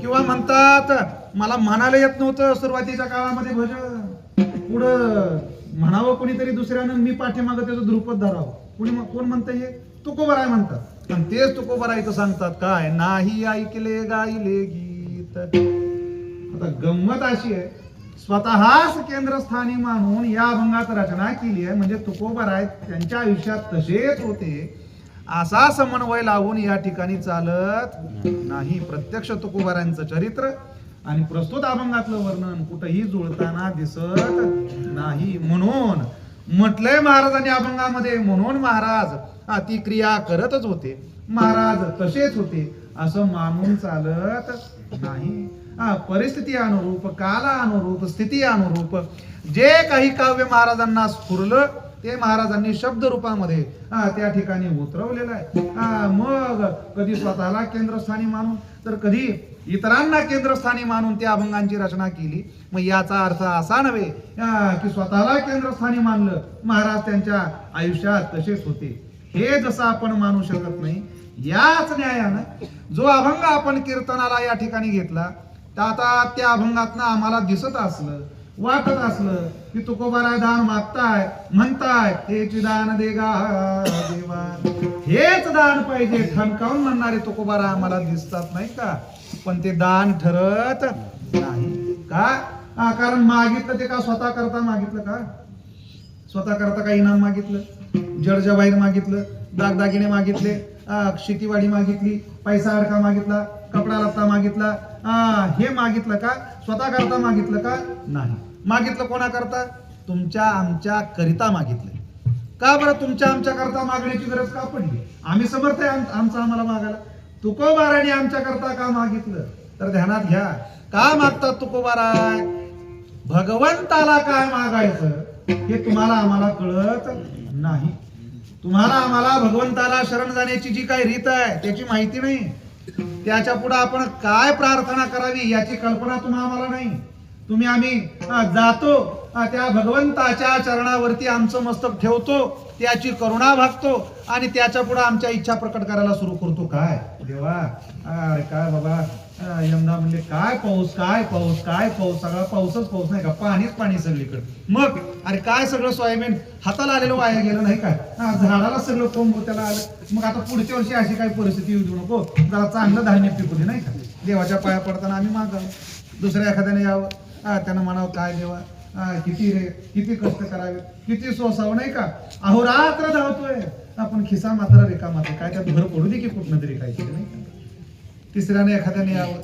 किंवा म्हणतात मला म्हणायला येत नव्हतं सुरुवातीच्या काळामध्ये भजन, पुढं म्हणावं कोणीतरी दुसऱ्यानं, मी पाठीमागं त्याचं ध्रुपद धरावं. कोण म्हणतं हे? तुकोबराय म्हणतात. आणि तेच तुकोबराय सांगतात काय, नाही ऐकले गायले गीत. आता गंमत अशी आहे, स्वतःच केंद्रस्थानी मानून या अभंगात रचना केली आहे. म्हणजे तुकोबराय त्यांच्या आयुष्यात तसेच होते असा समन्वय लावून या ठिकाणी चालत नाही. प्रत्यक्ष तुकोबरायांचं चरित्र आणि प्रस्तुत अभंगातलं वर्णन कुठेही जुळताना दिसत नाही. म्हणून म्हटलंय महाराजांनी अभंगामध्ये, म्हणून महाराज ती क्रिया करतच होते, महाराज तसेच होते असं मानून चालत नाही. परिस्थिती अनुरूप, काला अनुरूप, स्थिती अनुरूप जे काही काव्य महाराजांना स्फुरलं ते महाराजांनी शब्द रूपामध्ये त्या ठिकाणी उतरवलेलं आहे. मग कधी स्वतःला केंद्रस्थानी मानून, तर कधी इतरांना केंद्रस्थानी मानून त्या अभंगांची रचना केली. मग याचा अर्थ असा नव्हे की स्वतःला केंद्रस्थानी मानलं महाराज त्यांच्या आयुष्यात तसेच होते, हे जसं आपण मानू शकत नाही. याच न्यायानं जो अभंग आपण कीर्तनाला या ठिकाणी घेतला, तर आता त्या अभंगातनं आम्हाला दिसत असलं, वाटत असलं की तुकोबाराय दान मागताय, म्हणताय हेच दान दे गा देवा, हेच दान पाहिजे ठणकावून म्हणणारे तुकोबाराय आम्हाला दिसतात नाही का. पण ते दान ठरत नाही का, कारण मागितलं ते का स्वतः करता मागितलं का, स्वतः करता का इनाम मागितलं, जडजवाहीर मागितलं, दागदागिने मागितले, शेतीवाडी मागितली, पैसा अडका मागितला, कपडा लत्ता मागितला, हे मागितलं का, स्वतः करता मागितलं का नाही. मागितलं कोणा करता, तुमच्या आमच्या करिता मागितलं. का बरं तुमच्या आमच्या करता मागण्याची गरज का पडली, आम्ही समर्थ आहे आमचं आम्हाला मागायला. तुकोबाराने आमच्या करता का मागितलं, तर ध्यानात घ्या, का मागतात तुकोबाराय, भगवंताला काय मागायचं हे तुम्हाला आम्हाला कळत नाही. तुम्हाला आम्हाला भगवंताला शरण जाण्याची जी काही रीत आहे त्याची माहिती नाही, त्याच्या पुढे आपण काय प्रार्थना करावी याची कल्पना तुम्हाला नाही. आम्ही जातो त्या भगवंताच्या चरणावरती आमचं मस्तक ठेवतो, त्याची करुणा भागतो आणि त्याच्या पुढे आमच्या इच्छा प्रकट करायला सुरू करतो. काय देवा, अरे काय बाबा, यंदा म्हणले काय पाऊस, काय पाऊस, काय पाऊस, सगळा पाऊसच पाऊस नाही का, पाणीच पाणी सगळीकडे. मग अरे काय सगळं सोयाबीन हाताला आलेलं वाया गेलं नाही काय, झाडाला सगळं कोंब त्याला आलं. मग आता पुढच्या वर्षी अशी काही परिस्थिती येऊ देऊ नको, जरा चांगलं धान्य पिकू दे नाही का. देवाच्या पाया पडताना आम्ही मागावं, दुसऱ्या एखाद्याने यावं, त्यानं म्हणावं काय देवा, किती रे, किती कष्ट करावे, किती सोसावं नाही का, अहोरात्र धावतोय आपण, खिसा मात्र रिकामा, काय त्यात भर पडू दे की कुठनं तरी काय नाही का. तिसऱ्याने एखाद्याने यावं,